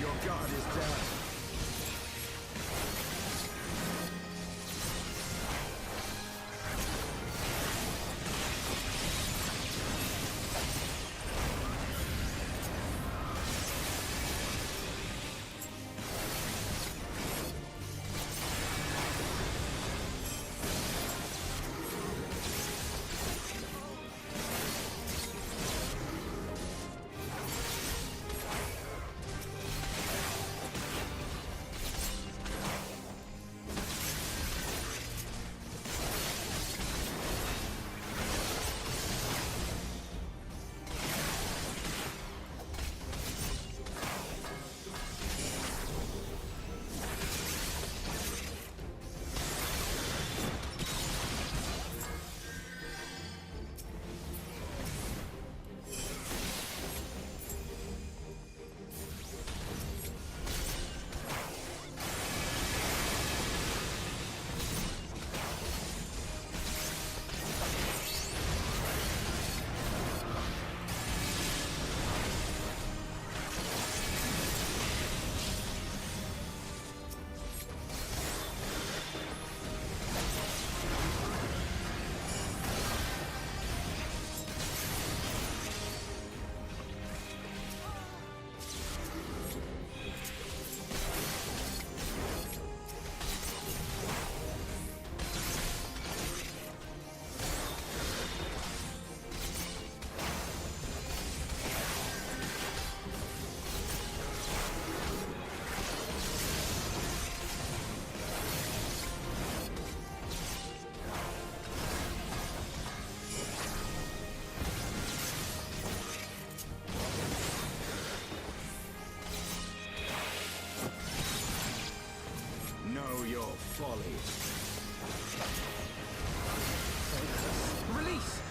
Your guard is down. Know your folly. Release!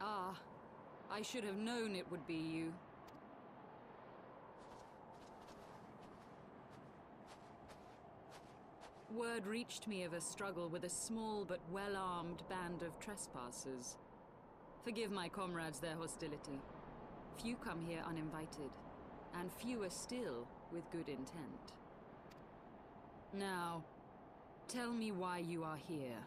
Ah, I should have known it would be you. Word reached me of a struggle with a small but well-armed band of trespassers. Forgive my comrades their hostility. Few come here uninvited, and fewer still with good intent. Now, tell me why you are here.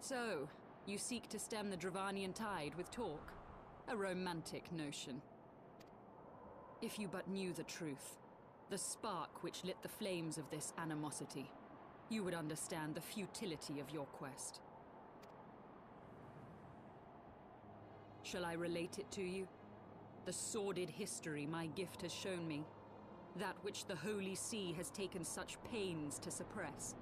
So, you seek to stem the Dravanian tide with talk? A romantic notion. If you but knew the truth, the spark which lit the flames of this animosity, you would understand the futility of your quest. Shall I relate it to you? The sordid history my gift has shown me, that which the Holy See has taken such pains to suppress.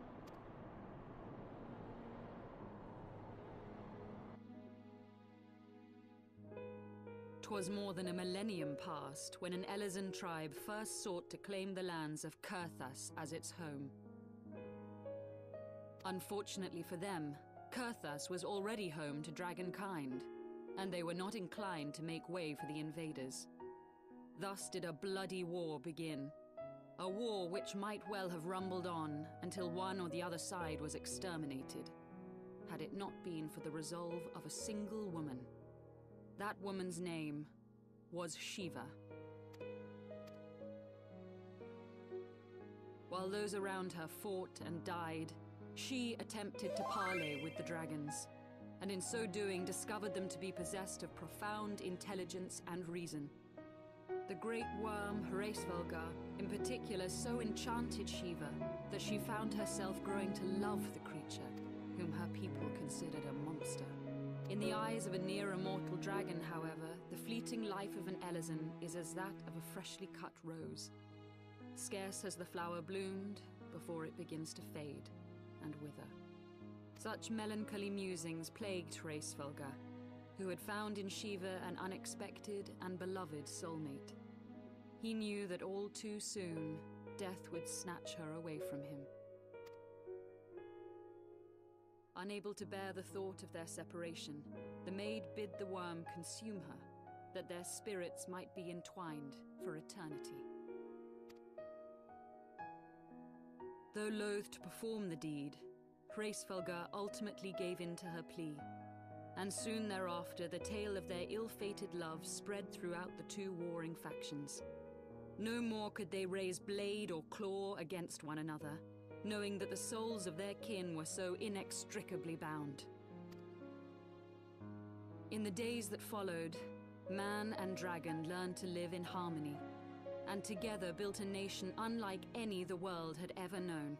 'Twas more than a millennium past when an Elezen tribe first sought to claim the lands of Kurthas as its home. Unfortunately for them, Kurthas was already home to dragonkind, and they were not inclined to make way for the invaders. Thus did a bloody war begin, a war which might well have rumbled on until one or the other side was exterminated, had it not been for the resolve of a single woman. That woman's name was Shiva. While those around her fought and died, she attempted to parley with the dragons, and in so doing discovered them to be possessed of profound intelligence and reason. The great worm Heavensward in particular so enchanted Shiva that she found herself growing to love the creature, whom her people considered a monster. In the eyes of a near-immortal dragon, however, the fleeting life of an Elezen is as that of a freshly cut rose. Scarce has the flower bloomed before it begins to fade, and wither. Such melancholy musings plagued Heavensward, who had found in Shiva an unexpected and beloved soulmate. He knew that all too soon, death would snatch her away from him. Unable to bear the thought of their separation, the maid bid the worm consume her, that their spirits might be entwined for eternity. Though loath to perform the deed, Heavensward ultimately gave in to her plea, and soon thereafter the tale of their ill-fated love spread throughout the two warring factions. No more could they raise blade or claw against one another, knowing that the souls of their kin were so inextricably bound. In the days that followed, man and dragon learned to live in harmony, and together built a nation unlike any the world had ever known.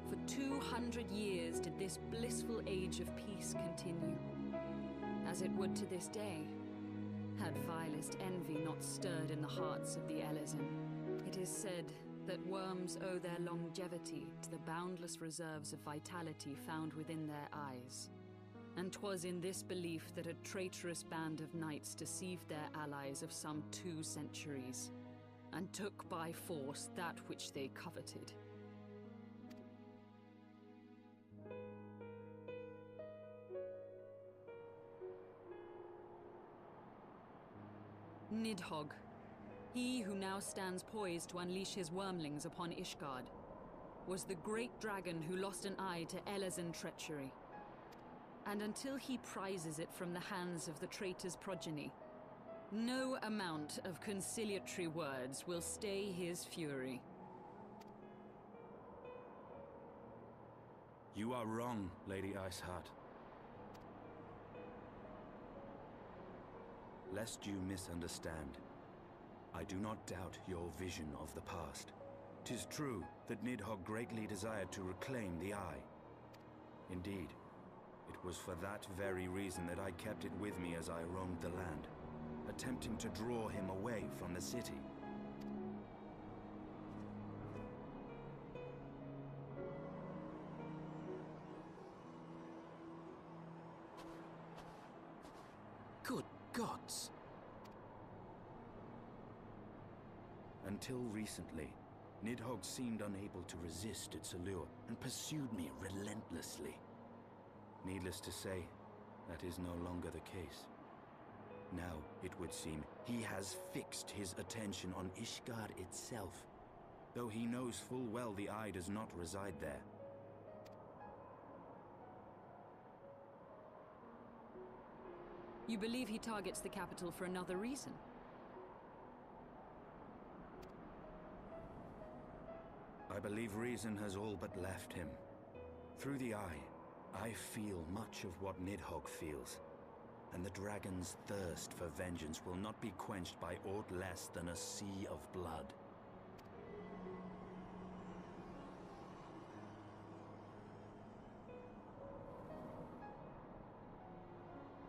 For 200 years did this blissful age of peace continue, as it would to this day, had vilest envy not stirred in the hearts of the Elezen. It is said that worms owe their longevity to the boundless reserves of vitality found within their eyes. And 'twas in this belief that a traitorous band of knights deceived their allies of some 2 centuries, and took by force that which they coveted. Nidhogg, he who now stands poised to unleash his wormlings upon Ishgard, was the great dragon who lost an eye to Elezen treachery. And until he prizes it from the hands of the traitor's progeny, no amount of conciliatory words will stay his fury. You are wrong, Lady Iceheart. Lest you misunderstand, I do not doubt your vision of the past. 'Tis true that Nidhogg greatly desired to reclaim the Eye. Indeed, it was for that very reason that I kept it with me as I roamed the land, attempting to draw him away from the city. Good gods! Until recently, Nidhogg seemed unable to resist its allure and pursued me relentlessly. Needless to say, that is no longer the case. Now, it would seem, he has fixed his attention on Ishgard itself, though he knows full well the Eye does not reside there. You believe he targets the capital for another reason? I believe reason has all but left him. Through the Eye, I feel much of what Nidhogg feels, and the dragon's thirst for vengeance will not be quenched by aught less than a sea of blood.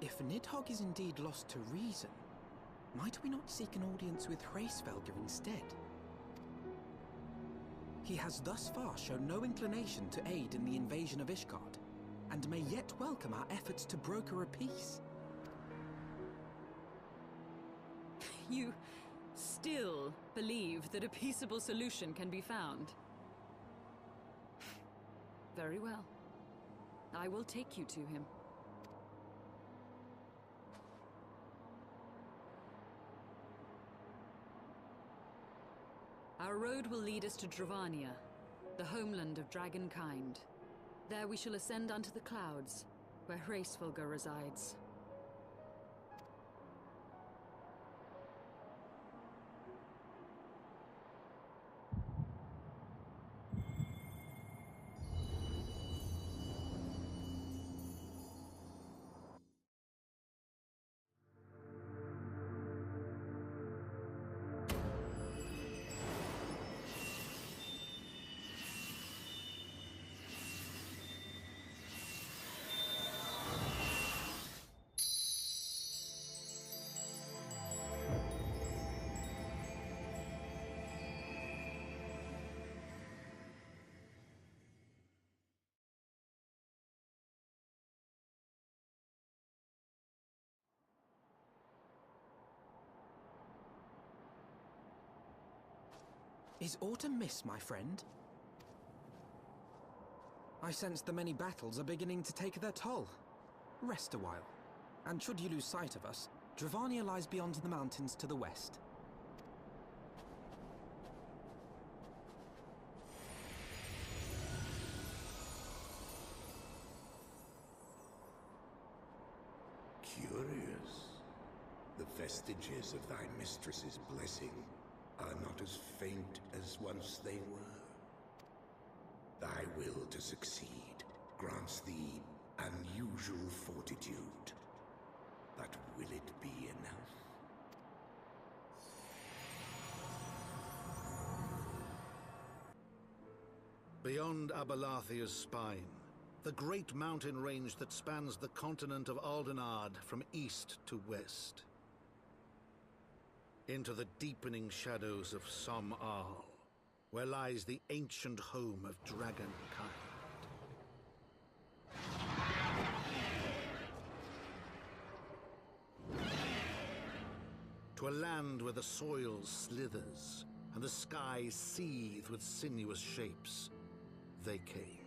If Nidhogg is indeed lost to reason, might we not seek an audience with Heavensward instead? He has thus far shown no inclination to aid in the invasion of Ishgard, and may yet welcome our efforts to broker a peace. You still believe that a peaceable solution can be found? Very well. I will take you to him. Our road will lead us to Dravania, the homeland of dragonkind. There we shall ascend unto the clouds, where Heavensward resides. Is autumn mist, my friend? I sense the many battles are beginning to take their toll. Rest a while, and should you lose sight of us, Dravania lies beyond the mountains to the west. Curious. The vestiges of thy mistress's blessing are not as faint as once they were. Thy will to succeed grants thee unusual fortitude. But will it be enough? Beyond Abalathia's spine, the great mountain range that spans the continent of Aldenard from east to west. Into the deepening shadows of Som-Al, where lies the ancient home of dragonkind. To a land where the soil slithers and the skies seethe with sinuous shapes, they came.